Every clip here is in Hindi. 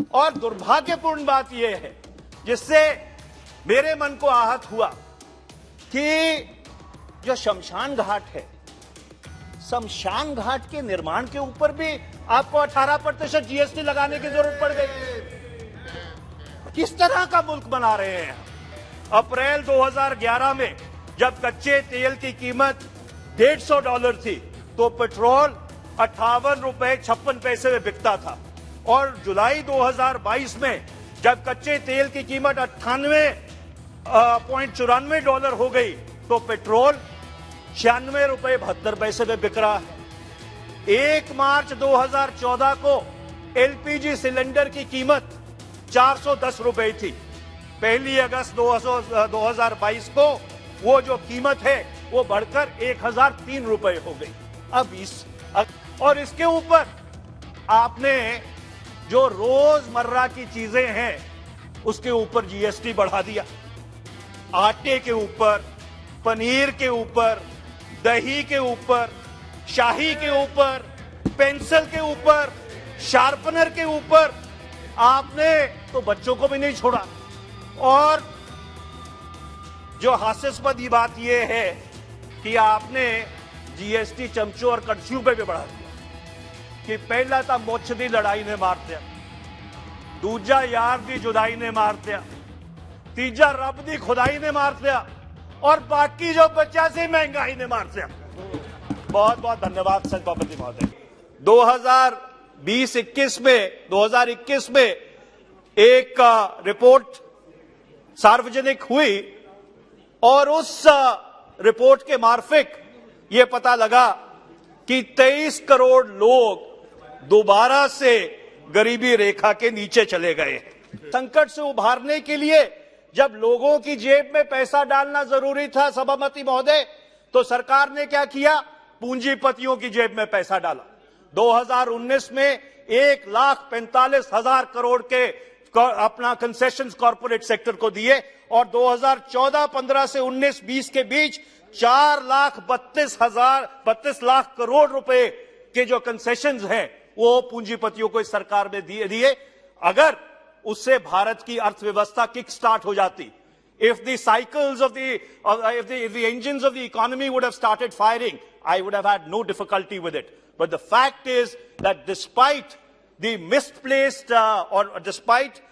और दुर्भाग्यपूर्ण बात यह है जिससे मेरे मन को आहत हुआ कि जो शमशान घाट है, शमशान घाट के निर्माण के ऊपर भी आपको 18% जीएसटी लगाने की जरूरत पड़ गई। किस तरह का मुल्क बना रहे हैं? अप्रैल 2011 में जब कच्चे तेल की कीमत $150 थी तो पेट्रोल 58 रुपए 56 पैसे में बिकता था, और जुलाई 2022 में जब कच्चे तेल की कीमत $98.94 हो गई तो पेट्रोल 96 रुपए 72 पैसे में बिक रहा है। 1 मार्च 2014 को एलपीजी सिलेंडर की कीमत 410 रुपए थी। 1 अगस्त 2022 को वो जो कीमत है वो बढ़कर 1003 रुपए हो गई। और इसके ऊपर आपने जो रोजमर्रा की चीजें हैं उसके ऊपर जीएसटी बढ़ा दिया। आटे के ऊपर, पनीर के ऊपर, दही के ऊपर, शाही के ऊपर, पेंसिल के ऊपर, शार्पनर के ऊपर आपने तो बच्चों को भी नहीं छोड़ा। और जो हास्यास्पद बात यह है कि आपने जीएसटी चमचों और कड़छियों पे भी बढ़ा दिया कि पहला तो मुੱਛ ਦੀ लड़ाई ने मार दिया, दूजा यार दी जुदाई ने मार दिया, तीजा रब दी खुदाई ने मार दिया, और बाकी जो बचा सी महंगाई ने मार दिया। बहुत बहुत धन्यवाद सभापति महोदय। 2021 में एक रिपोर्ट सार्वजनिक हुई और उस रिपोर्ट के मार्फिक ये पता लगा कि 23 करोड़ लोग दोबारा से गरीबी रेखा के नीचे चले गए। संकट से उभारने के लिए जब लोगों की जेब में पैसा डालना जरूरी था सभापति महोदय, तो सरकार ने क्या किया? पूंजीपतियों की जेब में पैसा डाला। 2019 में 1,45,000 करोड़ के अपना कंसेशन कॉर्पोरेट सेक्टर को दिए, और 2014-15 से 19-20 के बीच 4,32 लाख करोड़ रुपए के जो कंसेशंस हैं वो पूंजीपतियों को इस सरकार में दिए। अगर उससे भारत की अर्थव्यवस्था किक स्टार्ट हो जाती, if the engines of the economy would have started firing, I would have had no difficulty with it. But the fact is that despite the misplaced or despite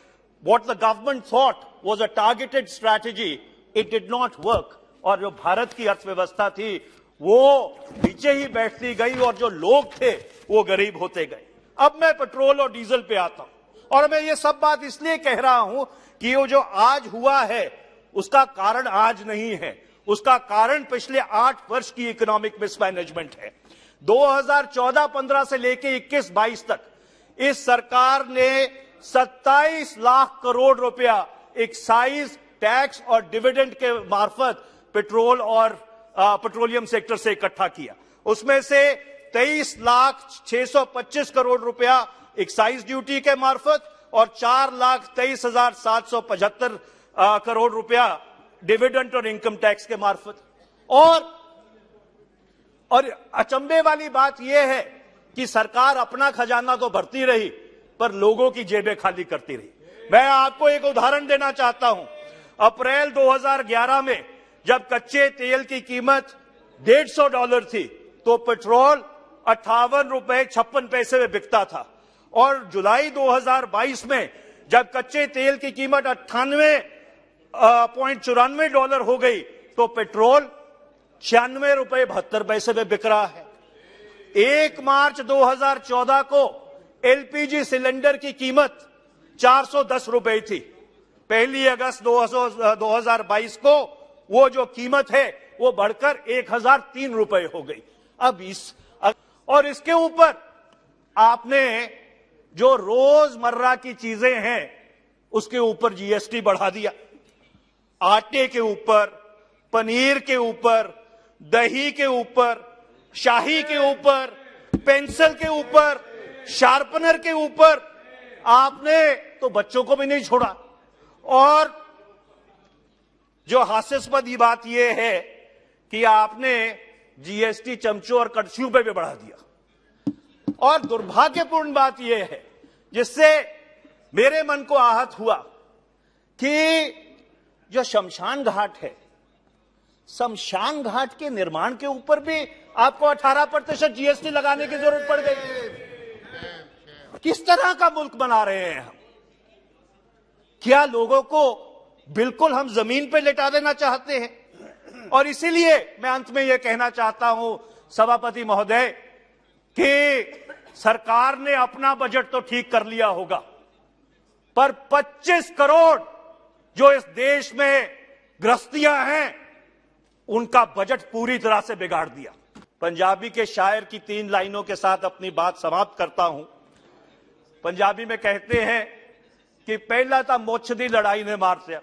what the government thought was a targeted strategy, it did not work. और जो भारत की अर्थव्यवस्था थी वो नीचे ही बैठती गई और जो लोग थे वो गरीब होते गए। अब मैं पेट्रोल और डीजल पे आता हूं, और मैं ये सब बात इसलिए कह रहा हूं कि वो जो आज हुआ है उसका कारण आज नहीं है, उसका कारण पिछले 8 वर्ष की इकोनॉमिक मिसमैनेजमेंट है। 2014-15 से लेके 21-22 तक इस सरकार ने 27 लाख करोड़ रुपया एक्साइज टैक्स और डिविडेंड के मार्फत पेट्रोल और पेट्रोलियम सेक्टर से इकट्ठा किया। उसमें से 23,625 करोड़ रुपया एक्साइज ड्यूटी के मार्फत और 4,23,775 करोड़ रुपया डिविडेंड और इनकम टैक्स के मार्फत। और अचंभे वाली बात यह है कि सरकार अपना खजाना तो भरती रही पर लोगों की जेबें खाली करती रही। मैं आपको एक उदाहरण देना चाहता हूं। अप्रैल 2011 में जब कच्चे तेल की कीमत $150 थी तो पेट्रोल 58 रुपए 56 पैसे में बिकता था, और जुलाई 2022 में जब कच्चे तेल की कीमत $98.94 हो गई तो पेट्रोल 96 रुपए 72 पैसे में बिक रहा है। 1 मार्च 2014 को एलपीजी सिलेंडर की कीमत 410 रुपए थी। 1 अगस्त 2022 को वो जो कीमत है वो बढ़कर 1003 रुपए हो गई। और इसके ऊपर आपने जो रोजमर्रा की चीजें हैं उसके ऊपर जीएसटी बढ़ा दिया। आटे के ऊपर, पनीर के ऊपर, दही के ऊपर, शाही के ऊपर, पेंसिल के ऊपर, शार्पनर के ऊपर आपने तो बच्चों को भी नहीं छोड़ा। और जो हास्यास्पद बात यह है कि आपने जीएसटी चमचों और कड़छियों पे भी बढ़ा दिया। और दुर्भाग्यपूर्ण बात यह है जिससे मेरे मन को आहत हुआ कि जो शमशान घाट है, शमशान घाट के निर्माण के ऊपर भी आपको 18% जीएसटी लगाने की जरूरत पड़ गई। किस तरह का मुल्क बना रहे हैं हम? क्या लोगों को बिल्कुल हम जमीन पे लेटा देना चाहते हैं? और इसीलिए मैं अंत में यह कहना चाहता हूं सभापति महोदय कि सरकार ने अपना बजट तो ठीक कर लिया होगा, पर 25 करोड़ जो इस देश में गृहस्थियां हैं उनका बजट पूरी तरह से बिगाड़ दिया। पंजाबी के शायर की 3 लाइनों के साथ अपनी बात समाप्त करता हूं। पंजाबी में कहते हैं कि पहला तो मुछ दी लड़ाई ने मार दिया,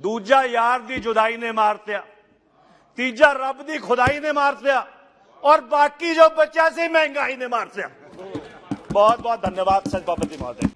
दूजा यार दी जुदाई ने मार दिया, तीजा रब दी खुदाई ने मार दिया और बाकी जो बचा सी महंगाई ने मार दिया। बहुत बहुत धन्यवाद सभापति महोदय।